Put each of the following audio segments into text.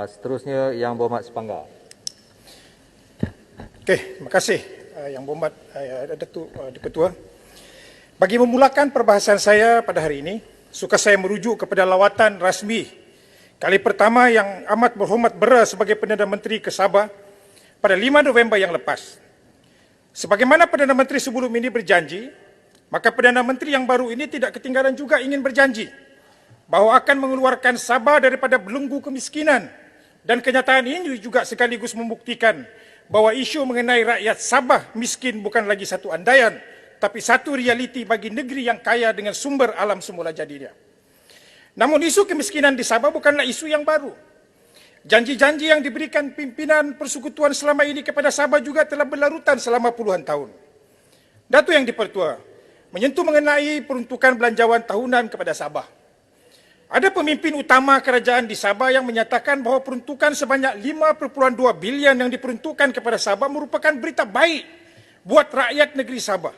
Seterusnya Yang Berhormat Sepanggar. Okey, terima kasih Yang Berhormat Datuk Di-Pertua. Bagi memulakan perbahasan saya pada hari ini, suka saya merujuk kepada lawatan rasmi kali pertama Yang Amat Berhormat Bera sebagai Perdana Menteri ke Sabah pada 5 November yang lepas. Sebagaimana Perdana Menteri sebelum ini berjanji, maka Perdana Menteri yang baru ini tidak ketinggalan juga ingin berjanji bahawa akan mengeluarkan Sabah daripada belenggu kemiskinan, dan kenyataan ini juga sekaligus membuktikan bahawa isu mengenai rakyat Sabah miskin bukan lagi satu andaian, tapi satu realiti bagi negeri yang kaya dengan sumber alam semula jadinya. Namun isu kemiskinan di Sabah bukanlah isu yang baru. Janji-janji yang diberikan pimpinan persekutuan selama ini kepada Sabah juga telah berlarutan selama puluhan tahun. Datuk Yang Di-Pertua menyentuh mengenai peruntukan belanjawan tahunan kepada Sabah. Ada pemimpin utama kerajaan di Sabah yang menyatakan bahawa peruntukan sebanyak 5.2 bilion yang diperuntukkan kepada Sabah merupakan berita baik buat rakyat negeri Sabah.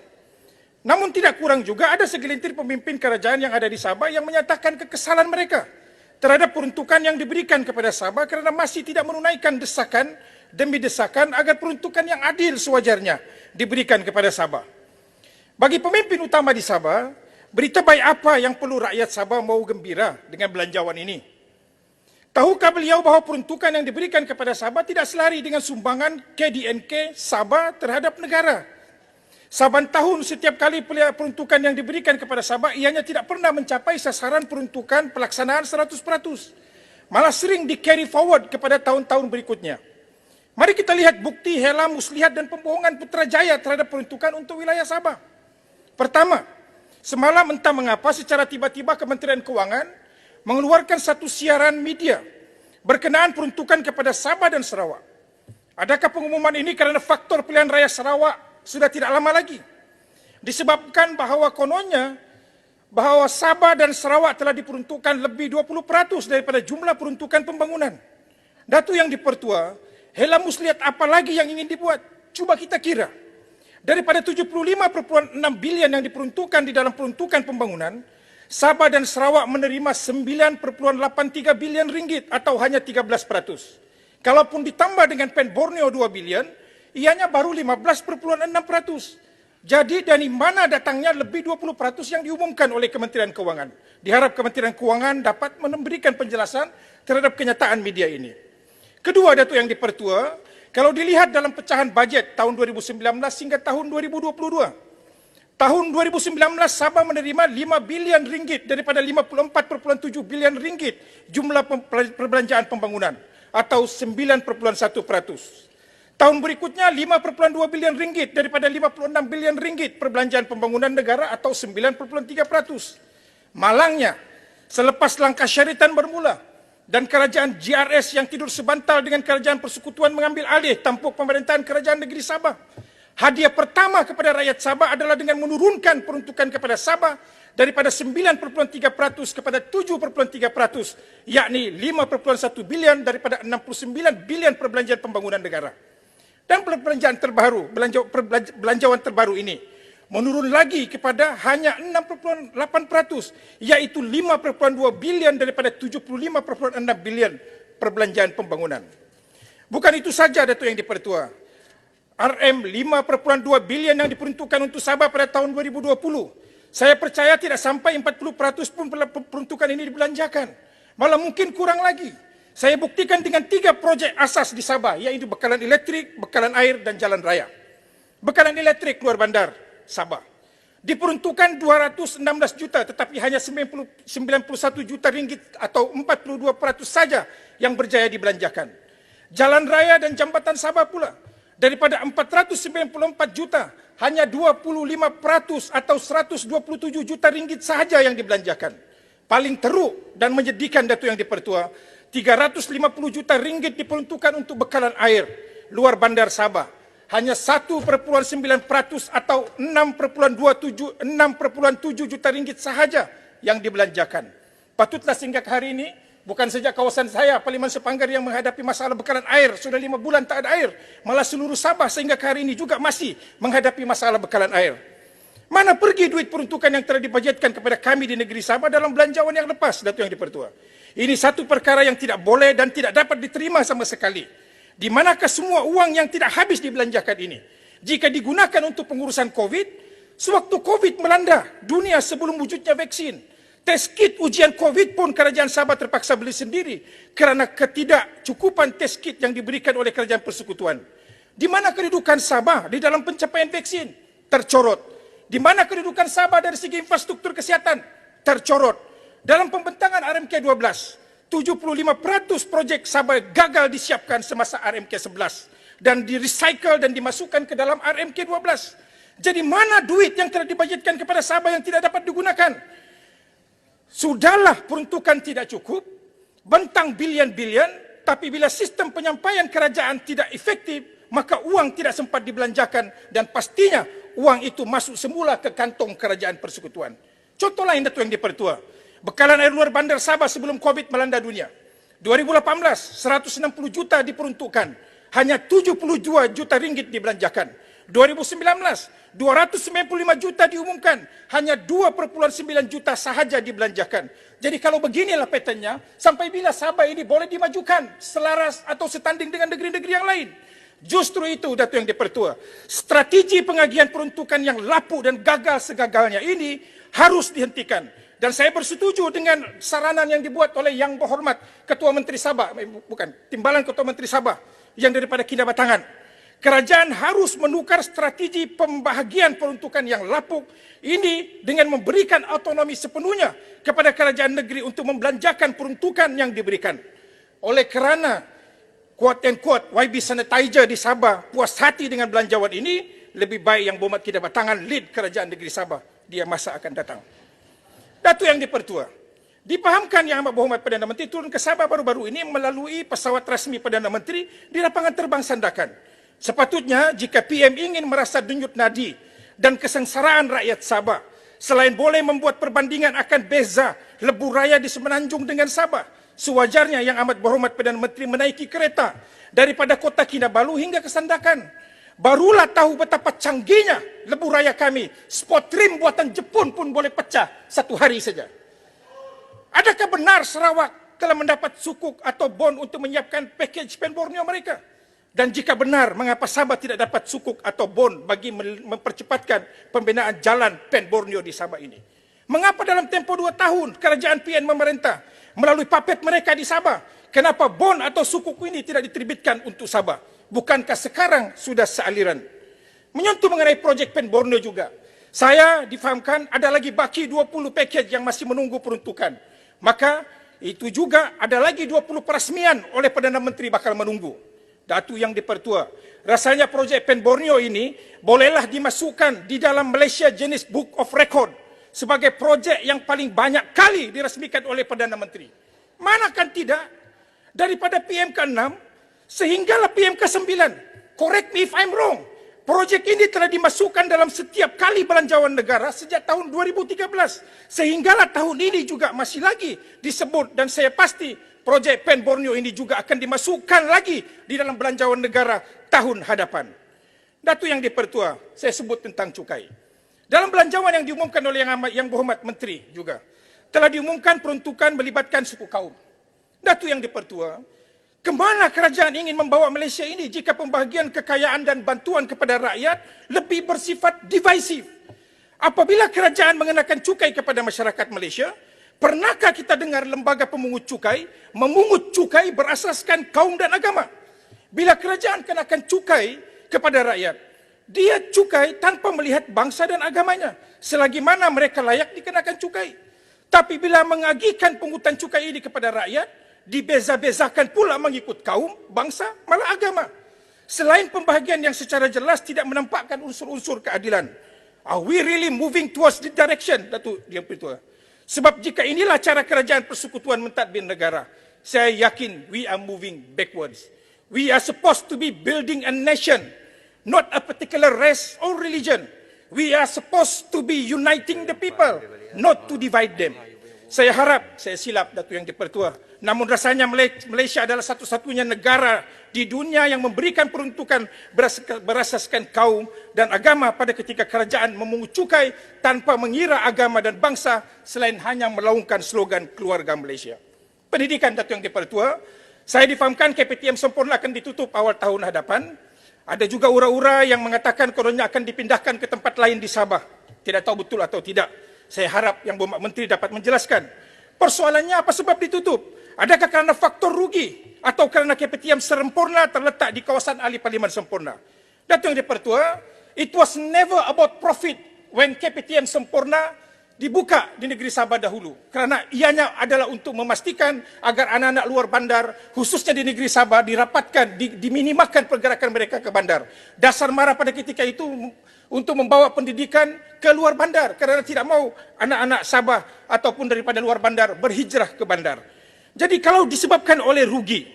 Namun tidak kurang juga ada segelintir pemimpin kerajaan yang ada di Sabah yang menyatakan kekesalan mereka terhadap peruntukan yang diberikan kepada Sabah kerana masih tidak menunaikan desakan demi desakan agar peruntukan yang adil sewajarnya diberikan kepada Sabah. Bagi pemimpin utama di Sabah, berita baik apa yang perlu rakyat Sabah mau gembira dengan belanjawan ini? Tahukah beliau bahawa peruntukan yang diberikan kepada Sabah tidak selari dengan sumbangan KDNK Sabah terhadap negara? Saban tahun setiap kali peruntukan yang diberikan kepada Sabah, ianya tidak pernah mencapai sasaran peruntukan pelaksanaan 100%. Malah sering di-carry forward kepada tahun-tahun berikutnya. Mari kita lihat bukti hela muslihat dan pembohongan Putrajaya terhadap peruntukan untuk wilayah Sabah. Pertama, semalam entah mengapa secara tiba-tiba Kementerian Kewangan mengeluarkan satu siaran media berkenaan peruntukan kepada Sabah dan Sarawak. Adakah pengumuman ini kerana faktor pilihan raya Sarawak sudah tidak lama lagi? Disebabkan bahawa kononnya bahawa Sabah dan Sarawak telah diperuntukkan lebih 20% daripada jumlah peruntukan pembangunan. Datuk Yang Di-Pertua, hela muslihat apa lagi yang ingin dibuat? Cuba kita kira. Daripada 75.6 bilion yang diperuntukkan di dalam peruntukan pembangunan, Sabah dan Sarawak menerima 9.83 bilion ringgit atau hanya 13%. Kalaupun ditambah dengan Pen Borneo 2 bilion, ianya baru 15.6%. Jadi dari mana datangnya lebih 20% yang diumumkan oleh Kementerian Kewangan? Diharap Kementerian Kewangan dapat memberikan penjelasan terhadap kenyataan media ini. Kedua, Datuk Yang Di-Pertua, kalau dilihat dalam pecahan bajet tahun 2019 hingga tahun 2022, tahun 2019 Sabah menerima 5 bilion ringgit daripada 54.7 bilion ringgit jumlah perbelanjaan pembangunan atau 9.1%. Tahun berikutnya 5.2 bilion ringgit daripada 56 bilion ringgit perbelanjaan pembangunan negara atau 9.3%. Malangnya, selepas langkah syaritan bermula dan kerajaan GRS yang tidur sebantal dengan kerajaan persekutuan mengambil alih tampuk pemerintahan kerajaan negeri Sabah, hadiah pertama kepada rakyat Sabah adalah dengan menurunkan peruntukan kepada Sabah daripada 9.3% kepada 7.3%, yakni 5.1 bilion daripada 69 bilion perbelanjaan pembangunan negara. Dan perbelanjaan terbaru, belanjawan terbaru ini menurun lagi kepada hanya 6.8%, iaitu 5.2 bilion daripada 75.6 bilion perbelanjaan pembangunan. Bukan itu saja, Datuk Yang Di-Pertua. RM 5.2 bilion yang diperuntukkan untuk Sabah pada tahun 2020, saya percaya tidak sampai 40% pun peruntukan ini dibelanjakan. Malah mungkin kurang lagi. Saya buktikan dengan 3 projek asas di Sabah, iaitu bekalan elektrik, bekalan air dan jalan raya. Bekalan elektrik luar bandar Sabah diperuntukkan 216 juta, tetapi hanya 91 juta ringgit atau 42% saja yang berjaya dibelanjakan. Jalan raya dan jambatan Sabah pula, daripada 494 juta, hanya 25% atau 127 juta ringgit sahaja yang dibelanjakan. Paling teruk dan menyedihkan, Datuk Yang Di-Pertua, 350 juta ringgit diperuntukkan untuk bekalan air luar bandar Sabah. Hanya 1.9% atau 6.7 juta ringgit sahaja yang dibelanjakan. Patutlah sehingga ke hari ini, bukan saja kawasan saya, Parlimen Sepanggar yang menghadapi masalah bekalan air, sudah 5 bulan tak ada air. Malah seluruh Sabah sehingga ke hari ini juga masih menghadapi masalah bekalan air. Mana pergi duit peruntukan yang telah dibajetkan kepada kami di negeri Sabah dalam belanjawan yang lepas, Datuk Yang di-Pertua? Ini satu perkara yang tidak boleh dan tidak dapat diterima sama sekali. Di manakah semua uang yang tidak habis dibelanjakan ini? Jika digunakan untuk pengurusan COVID, sewaktu COVID melanda dunia sebelum wujudnya vaksin, test kit ujian COVID pun kerajaan Sabah terpaksa beli sendiri kerana ketidakcukupan test kit yang diberikan oleh kerajaan persekutuan. Di mana kedudukan Sabah di dalam pencapaian vaksin? Tercorot. Di mana kedudukan Sabah dari segi infrastruktur kesihatan? Tercorot. Dalam pembentangan RMK 12, 75% projek Sabah gagal disiapkan semasa RMK 11 dan di-recycle dan dimasukkan ke dalam RMK 12. Jadi mana duit yang telah dibajetkan kepada Sabah yang tidak dapat digunakan? Sudahlah peruntukan tidak cukup, bentang bilion-bilion, tapi bila sistem penyampaian kerajaan tidak efektif, maka uang tidak sempat dibelanjakan dan pastinya uang itu masuk semula ke kantong kerajaan persekutuan. Contoh lain, Datuk Yang di-Pertua, bekalan air luar bandar Sabah sebelum COVID melanda dunia. 2018, 160 juta diperuntukkan, hanya 72 juta ringgit dibelanjakan. 2019, 295 juta diumumkan, hanya 2,9 juta sahaja dibelanjakan. Jadi kalau beginilah patternnya, sampai bila Sabah ini boleh dimajukan selaras atau setanding dengan negeri-negeri yang lain? Justru itu, Datuk Yang di-Pertua, strategi pengagihan peruntukan yang lapuk dan gagal segagalnya ini harus dihentikan. Dan saya bersetuju dengan saranan yang dibuat oleh Yang Berhormat Ketua Menteri Sabah, Timbalan Ketua Menteri Sabah, yang daripada Kinabatangan. Kerajaan harus menukar strategi pembahagian peruntukan yang lapuk ini dengan memberikan autonomi sepenuhnya kepada kerajaan negeri untuk membelanjakan peruntukan yang diberikan. Oleh kerana quote and quote YB Sanitizer di Sabah puas hati dengan belanjawan ini, lebih baik Yang Berhormat Kinabatangan lead kerajaan negeri Sabah dia masa akan datang. Datuk Yang di-Pertua, dipahamkan Yang Amat Berhormat Perdana Menteri turun ke Sabah baru-baru ini melalui pesawat rasmi Perdana Menteri di lapangan terbang Sandakan. Sepatutnya jika PM ingin merasa denyut nadi dan kesengsaraan rakyat Sabah, selain boleh membuat perbandingan akan beza lebuh raya di Semenanjung dengan Sabah, sewajarnya Yang Amat Berhormat Perdana Menteri menaiki kereta daripada kota Kinabalu hingga ke Sandakan. Barulah tahu betapa canggihnya lebuh raya kami. Spot trim buatan Jepun pun boleh pecah satu hari saja. Adakah benar Sarawak telah mendapat sukuk atau bon untuk menyiapkan pakej PEN Borneo mereka? Dan jika benar, mengapa Sabah tidak dapat sukuk atau bon bagi mempercepatkan pembinaan jalan PEN Borneo di Sabah ini? Mengapa dalam tempoh 2 tahun kerajaan PN memerintah melalui papet mereka di Sabah, kenapa bon atau sukuk ini tidak diterbitkan untuk Sabah? Bukankah sekarang sudah sealiran? Menyentuh mengenai projek PEN Borneo juga, saya difahamkan ada lagi baki 20 pakej yang masih menunggu peruntukan. Maka itu juga ada lagi 20 peresmian oleh Perdana Menteri bakal menunggu. Datuk Yang di-Pertua, rasanya projek PEN Borneo ini bolehlah dimasukkan di dalam Malaysia Guinness Book of Record sebagai projek yang paling banyak kali dirasmikan oleh Perdana Menteri. Manakan tidak, daripada PMK 6 sehinggalah PMK 9. Correct me if I'm wrong. Projek ini telah dimasukkan dalam setiap kali belanjawan negara sejak tahun 2013. Sehinggalah tahun ini juga masih lagi disebut, dan saya pasti projek PEN Borneo ini juga akan dimasukkan lagi di dalam belanjawan negara tahun hadapan. Datuk Yang di-Pertua, saya sebut tentang cukai. Dalam belanjawan yang diumumkan oleh Yang Berhormat Menteri juga, telah diumumkan peruntukan melibatkan suku kaum. Datuk Yang di-Pertua, kemana kerajaan ingin membawa Malaysia ini jika pembahagian kekayaan dan bantuan kepada rakyat lebih bersifat divisif? Apabila kerajaan mengenakan cukai kepada masyarakat Malaysia, pernahkah kita dengar lembaga pemungut cukai memungut cukai berasaskan kaum dan agama? Bila kerajaan kenakan cukai kepada rakyat, dia cukai tanpa melihat bangsa dan agamanya, selagi mana mereka layak dikenakan cukai. Tapi bila mengagihkan pungutan cukai ini kepada rakyat, dibeza-bezakan pula mengikut kaum, bangsa, malah agama. Selain pembahagian yang secara jelas tidak menampakkan unsur-unsur keadilan. Are we really moving towards the direction, Datuk Yang Pertua? Sebab jika inilah cara kerajaan persekutuan mentadbir negara, saya yakin we are moving backwards. We are supposed to be building a nation, not a particular race or religion. We are supposed to be uniting the people, not to divide them. Saya harap, saya silap Datuk Yang di-Pertua, Namun rasanya Malaysia adalah satu-satunya negara di dunia yang memberikan peruntukan berasaskan kaum dan agama pada ketika kerajaan memungut cukai tanpa mengira agama dan bangsa selain hanya melaungkan slogan keluarga Malaysia. Pendidikan, Datuk Yang Dipertua, saya difahamkan KPTM sempurna akan ditutup awal tahun hadapan. Ada juga ura-ura yang mengatakan kononnya akan dipindahkan ke tempat lain di Sabah. Tidak tahu betul atau tidak. Saya harap Yang Berhormat Menteri dapat menjelaskan. Persoalannya apa sebab ditutup? Adakah kerana faktor rugi atau kerana KPTM sempurna terletak di kawasan ahli parlimen sempurna? Datuk Yang Dipertua, it was never about profit when KPTM sempurna dibuka di negeri Sabah dahulu. Kerana ianya adalah untuk memastikan agar anak-anak luar bandar, khususnya di negeri Sabah, dirapatkan, diminimalkan pergerakan mereka ke bandar. Dasar marah pada ketika itu untuk membawa pendidikan ke luar bandar kerana tidak mau anak-anak Sabah ataupun daripada luar bandar berhijrah ke bandar. Jadi kalau disebabkan oleh rugi,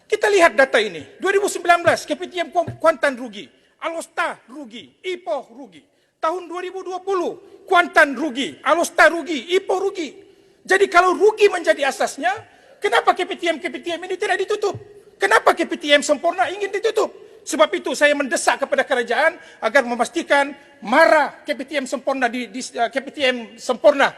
kita lihat data ini. 2019 KPTM Kuantan rugi, Alostar rugi, Ipoh rugi. Tahun 2020 Kuantan rugi, Alostar rugi, Ipoh rugi. Jadi kalau rugi menjadi asasnya, kenapa KPTM ini tidak ditutup? Kenapa KPTM sempurna ingin ditutup? Sebab itu saya mendesak kepada kerajaan agar memastikan mara KPTM sempurna KPTM sempurna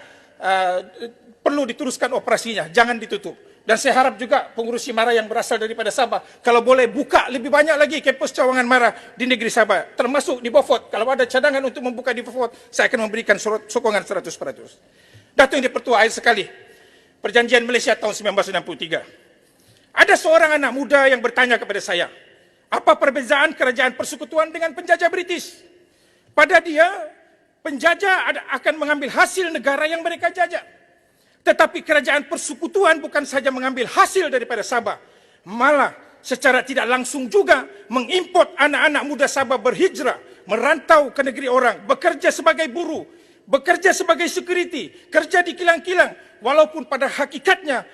perlu diteruskan operasinya, jangan ditutup. Dan saya harap juga pengurusi mara yang berasal daripada Sabah, kalau boleh buka lebih banyak lagi kampus cawangan mara di negeri Sabah, termasuk di Beaufort. Kalau ada cadangan untuk membuka di Beaufort, saya akan memberikan sokongan 100%. Datuk Yang Dipertua, akhir sekali, Perjanjian Malaysia tahun 1963. Ada seorang anak muda yang bertanya kepada saya, apa perbezaan kerajaan persekutuan dengan penjajah British? Pada dia, penjajah akan mengambil hasil negara yang mereka jajah. Tetapi kerajaan persekutuan bukan saja mengambil hasil daripada Sabah, malah secara tidak langsung juga mengimport anak-anak muda Sabah berhijrah, merantau ke negeri orang, bekerja sebagai buruh, bekerja sebagai security, kerja di kilang-kilang, walaupun pada hakikatnya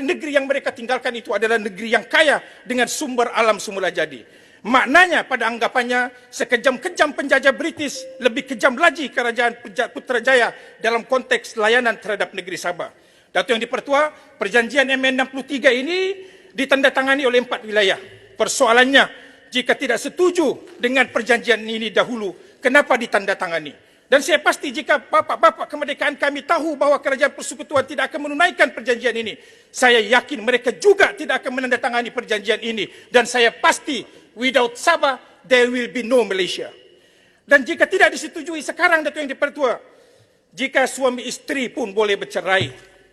negeri yang mereka tinggalkan itu adalah negeri yang kaya dengan sumber alam semula jadi. Maknanya pada anggapannya sekejam-kejam penjajah British, lebih kejam lagi kerajaan Putrajaya dalam konteks layanan terhadap negeri Sabah. Datuk Yang Dipertua, perjanjian MA63 ini ditandatangani oleh 4 wilayah. Persoalannya, jika tidak setuju dengan perjanjian ini dahulu, kenapa ditandatangani? Dan saya pasti jika bapak-bapak kemerdekaan kami tahu bahawa kerajaan persekutuan tidak akan menunaikan perjanjian ini, saya yakin mereka juga tidak akan menandatangani perjanjian ini. Dan saya pasti, without Sabah, there will be no Malaysia. Dan jika tidak disetujui sekarang, Datuk Yang Dipertua, jika suami isteri pun boleh bercerai,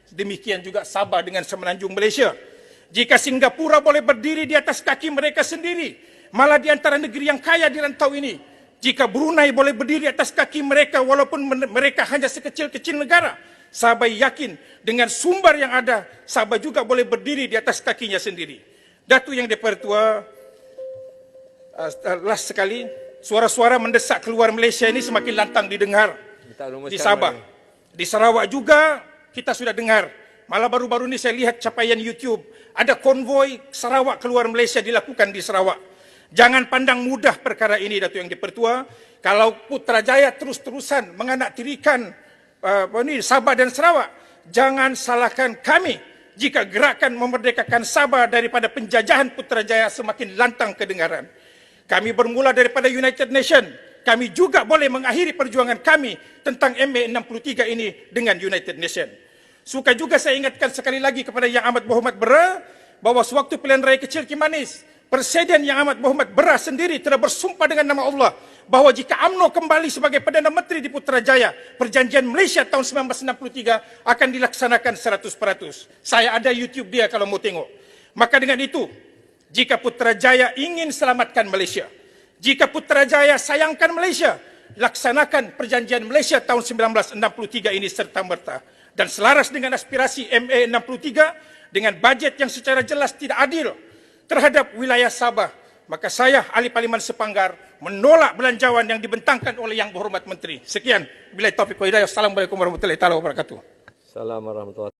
demikian juga Sabah dengan Semenanjung Malaysia. Jika Singapura boleh berdiri di atas kaki mereka sendiri, malah di antara negeri yang kaya di rantau ini. Jika Brunei boleh berdiri di atas kaki mereka walaupun mereka hanya sekecil-kecil negara, Sabah yakin dengan sumber yang ada, Sabah juga boleh berdiri di atas kakinya sendiri. Datuk Yang Dipertua, last sekali, suara-suara mendesak keluar Malaysia ini semakin lantang didengar di Sabah. Di Sarawak juga kita sudah dengar. Malah baru-baru ini saya lihat capaian YouTube, ada konvoi Sarawak keluar Malaysia dilakukan di Sarawak. Jangan pandang mudah perkara ini, Datuk Yang Dipertua. Kalau Putrajaya terus-terusan menganaktirikan Sabah dan Sarawak, jangan salahkan kami jika gerakan memerdekakan Sabah daripada penjajahan Putrajaya semakin lantang kedengaran. Kami bermula daripada United Nations. Kami juga boleh mengakhiri perjuangan kami tentang MA63 ini dengan United Nations. Suka juga saya ingatkan sekali lagi kepada Yang Amat Berhormat Bera bahawa sewaktu pilihan raya kecil Kimanis, Presiden Yang Amat Berhormat Bera sendiri telah bersumpah dengan nama Allah bahawa jika UMNO kembali sebagai Perdana Menteri di Putrajaya, perjanjian Malaysia tahun 1963 akan dilaksanakan 100%. Saya ada YouTube dia kalau mau tengok. Maka dengan itu, jika Putrajaya ingin selamatkan Malaysia, jika Putrajaya sayangkan Malaysia, laksanakan perjanjian Malaysia tahun 1963 ini serta-merta. Dan selaras dengan aspirasi MA63, dengan bajet yang secara jelas tidak adil terhadap wilayah Sabah, maka saya, Ahli Parlimen Sepanggar, menolak belanjawan yang dibentangkan oleh Yang Berhormat Menteri. Sekian, billahi taufiq wal hidayah. Assalamualaikum warahmatullahi wabarakatuh. Assalamualaikum warahmatullahi wabarakatuh.